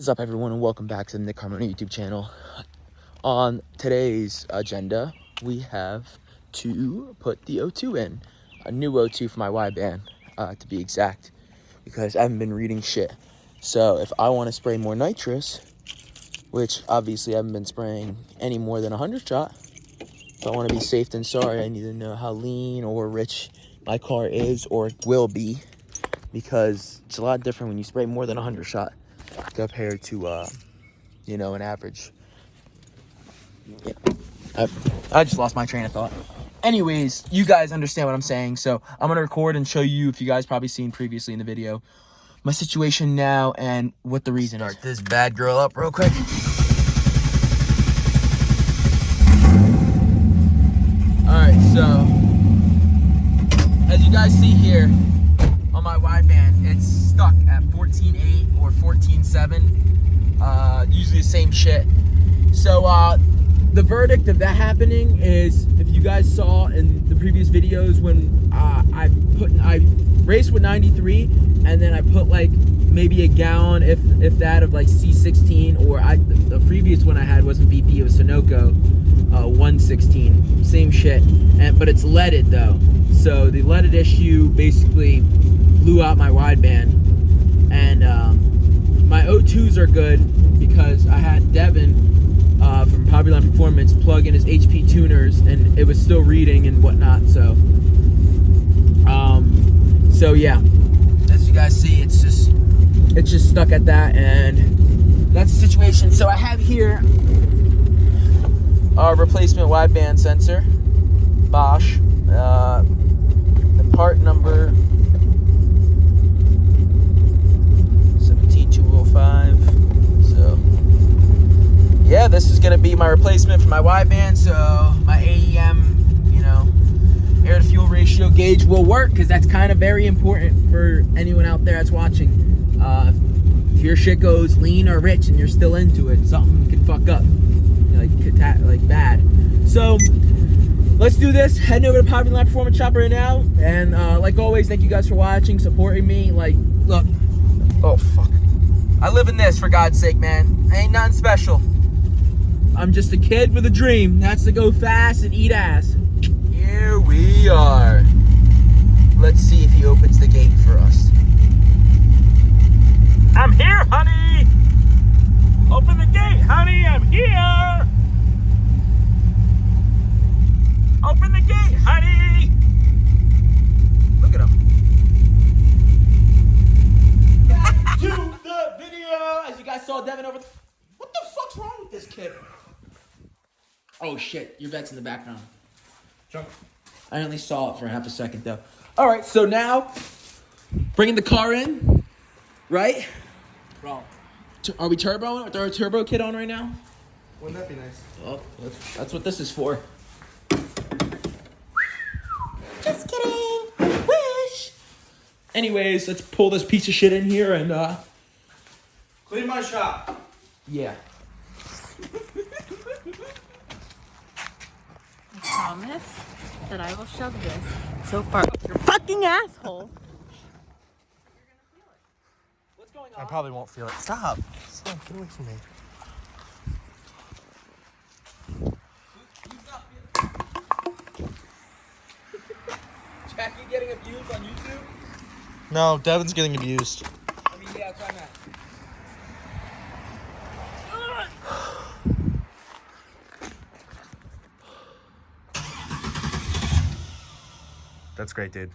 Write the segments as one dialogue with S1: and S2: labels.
S1: What is up, everyone, and welcome back to the Nick Carmona YouTube channel. On today's agenda, we have to put the O2 in. A new O2 for my wideband, to be exact, because I haven't been reading shit. So if I want to spray more nitrous, which obviously I haven't been spraying any more than 100 shot, if I want to be safe than sorry, I need to know how lean or rich my car is or will be, because it's a lot different when you spray more than 100 shot compared to an average. I just lost my train of thought. Anyways, you guys understand what I'm saying, so I'm gonna record and show you, if you guys probably seen previously in the video, my situation now and what the reason is. Start this bad girl up real quick. Alright, so as you guys see here on my wideband, it's stuck at 14.8 or 14.7, usually the same shit. So the verdict of that happening is, if you guys saw in the previous videos when I raced with 93 and then I put like maybe a gallon if that of like C16, or the previous one I had wasn't VP, it was Sunoco 116, same shit, but it's leaded though. So the leaded issue basically blew out my wideband, and my O2s are good because I had Devin from Popular Performance plug in his HP tuners and it was still reading and whatnot. So yeah, as you guys see, it's just stuck at that, and that's the situation. So I have here our replacement wideband sensor, Bosch, the part number 17205. So yeah, this is gonna be my replacement for my wideband, so my AEM, air to fuel ratio gauge will work, because that's kind of very important for anyone out there that's watching. If your shit goes lean or rich and you're still into it, something could fuck up, like bad. So let's do this. Heading over to Popular Performance Shop right now, and like always, thank you guys for watching, supporting me. Like, look, oh fuck, I live in this, for God's sake, man. Ain't nothing special. I'm just a kid with a dream. That's to go fast and eat ass. Here we are. Let's see if he opens the gate for us. I'm here, honey. Open the gate, honey. I'm here. Open the gate, honey. Look at him. Back to the video. As you guys saw, Devin over. What the fuck's wrong with this kid? Oh shit, your vet's in the background. Jump. I only saw it for half a second though. Alright, so now, bringing the car in, right? Bro. Are we turboing? Are a turbo kit on right now?
S2: Wouldn't that be nice?
S1: Oh, that's what this is for. Just kidding. I wish. Anyways, let's pull this piece of shit in here and
S2: Clean my shop.
S1: Yeah.
S3: I promise that I will shove this so far up your fucking asshole.
S1: What's going on?
S2: I probably won't feel it. Stop. Stop. Get away from me.
S1: Jackie getting abused on YouTube?
S2: No, Devin's getting abused.
S1: I mean, yeah, try that.
S2: That's great, dude.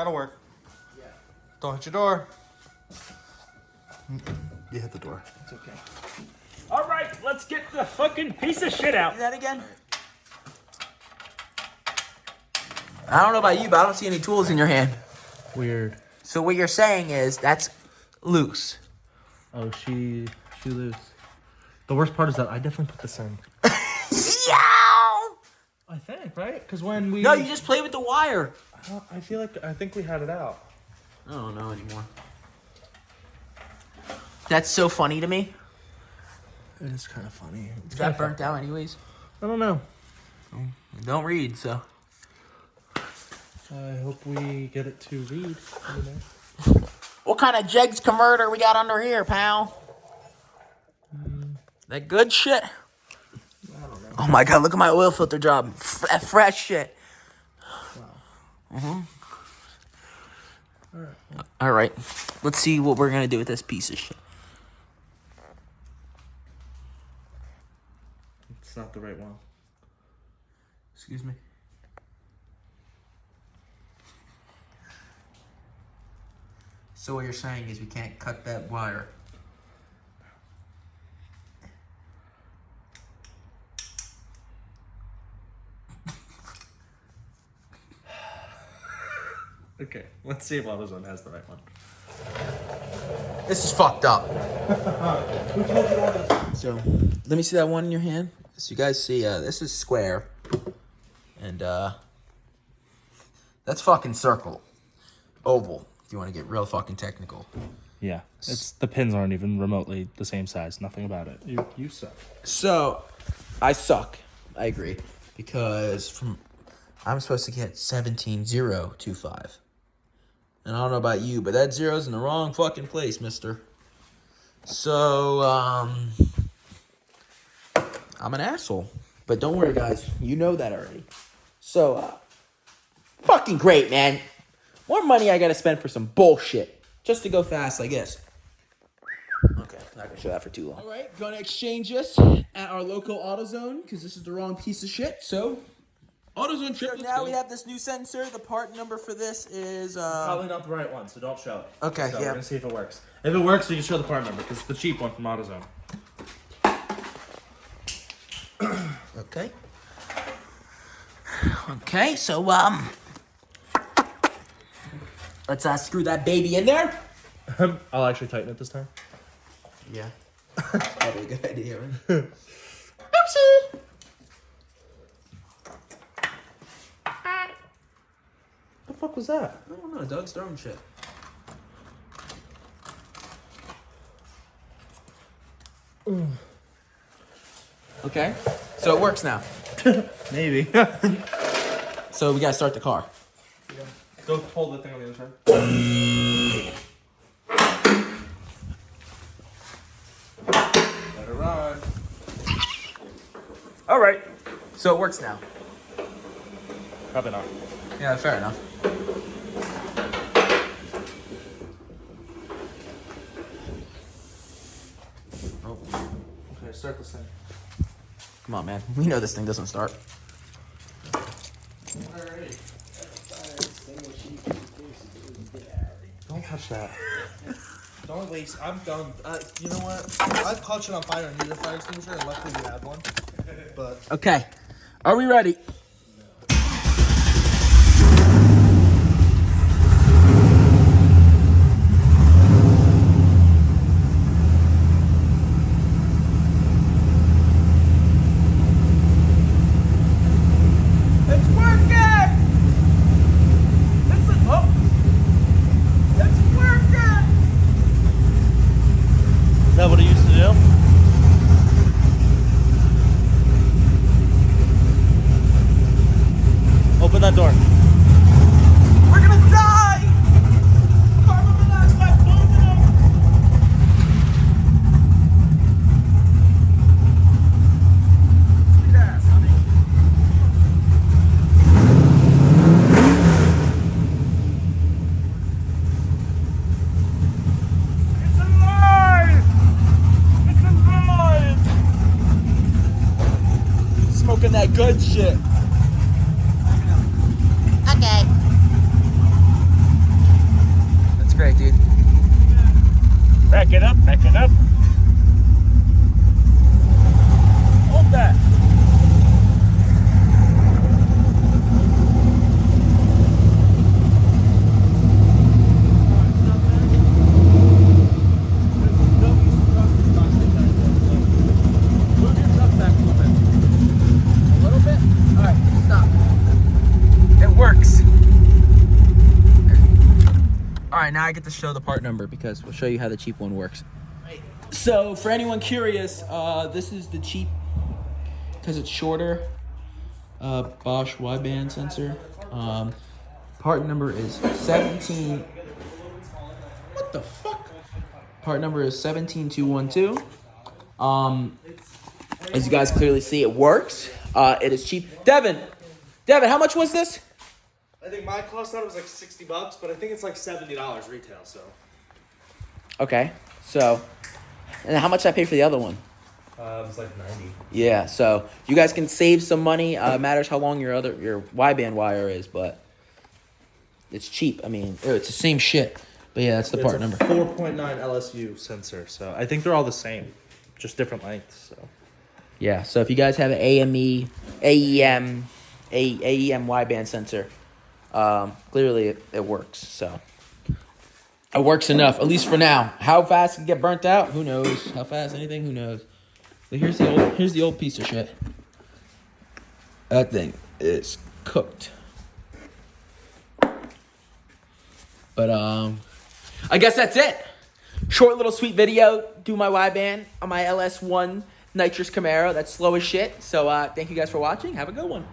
S2: That'll work. Yeah. Don't hit your door. You hit the door.
S1: It's okay.
S4: All right, let's get the fucking piece of shit out.
S1: Do that again. I don't know about you, but I don't see any tools in your hand.
S2: Weird.
S1: So what you're saying is that's loose.
S2: Oh, she loose. The worst part is that I definitely put this in.
S1: Yow!
S2: I think, right? Because when we...
S1: No, you just play with the wire.
S2: I think we had it out.
S1: I don't know anymore. That's so funny to me.
S2: It is kind of funny.
S1: Is that burnt out anyways?
S2: I don't know.
S1: Don't read, so.
S2: I hope we get it to read.
S1: What kind of Jegs converter we got under here, pal? That good shit?
S2: I don't know.
S1: Oh my god, look at my oil filter job. Fresh shit.
S2: Wow.
S1: Alright. Let's see what we're gonna do with this piece of shit.
S2: It's not the right one.
S1: Excuse me. So what you're saying is we can't cut that wire.
S2: Okay, let's see if AutoZone has the right one.
S1: This is fucked up.
S2: Who told you all this?
S1: So, let me see that one in your hand. So you guys see, this is square. And, that's fucking circle. Oval, if you want to get real fucking technical.
S2: Yeah, the pins aren't even remotely the same size. Nothing about it. You suck.
S1: So, I suck. I agree. Because I'm supposed to get 17.025. And I don't know about you, but that zero's in the wrong fucking place, mister. So, I'm an asshole. But don't worry, guys. You know that already. So, fucking great, man. More money I gotta spend for some bullshit. Just to go fast, I guess. Okay, not gonna show that for too long. Alright, gonna exchange this at our local AutoZone, because this is the wrong piece of shit, so... AutoZone trip. So now we have this new sensor. The part number for this is...
S2: Probably not the right one, so don't show it.
S1: Okay,
S2: so
S1: yeah.
S2: We're gonna see if it works. If it works, we can show the part number, because it's the cheap one from AutoZone.
S1: Okay. Okay, so, let's, screw that baby in there.
S2: I'll actually tighten it this time.
S1: Yeah. Probably a good idea, right?
S2: Oopsie! What the fuck was that?
S1: I don't know. Doug's throwing shit. Okay. So it works now.
S2: Maybe.
S1: So we gotta start the car.
S2: Yeah. Go pull the thing on the other side. Let it run.
S1: All right. So it works now.
S2: Probably not.
S1: Yeah, fair enough. Oh.
S2: Okay, start this thing.
S1: Come on, man. We know this thing doesn't start.
S2: Don't touch that. Don't waste. I'm done. You know what? I've caught it on fire and needed a fire extinguisher, and luckily we had one. But
S1: Okay. Are we ready?
S2: is that what it used to do? Open that door.
S1: We're gonna die! Carbon monoxide poisoning! Sweet ass, honey.
S4: It's alive! It's alive!
S1: Smoking that good shit.
S3: Okay.
S1: It's great, dude.
S4: Back it up, back it up. Hold that.
S1: Move your truck back a little bit. A little bit? Alright, stop. It works. Alright, now I get to show the part number because we'll show you how the cheap one works. So, for anyone curious, this is the cheap, because it's shorter, Bosch wideband sensor. Part number is 17. What the fuck? Part number is 17212. As you guys clearly see, it works. It is cheap. Devin, how much was this?
S2: I think my cost out was like $60, but I think it's like $70 retail. So.
S1: Okay, so, and how much did I pay for the other one?
S2: It was like 90.
S1: Yeah, so you guys can save some money. Matters how long your wideband wire is, but it's cheap. I mean, it's the same shit. But yeah, that's the part number.
S2: 4.9 LSU sensor, so I think they're all the same, just different lengths. So.
S1: Yeah, so if you guys have an AEM wideband sensor, clearly it works. So it works enough, at least for now. How fast it can get burnt out? Who knows? How fast anything? Who knows? But here's the old piece of shit. That thing is cooked. But I guess that's it. Short little sweet video. Do my wideband on my ls1 nitrous Camaro. That's slow as shit. So thank you guys for watching. Have a good one.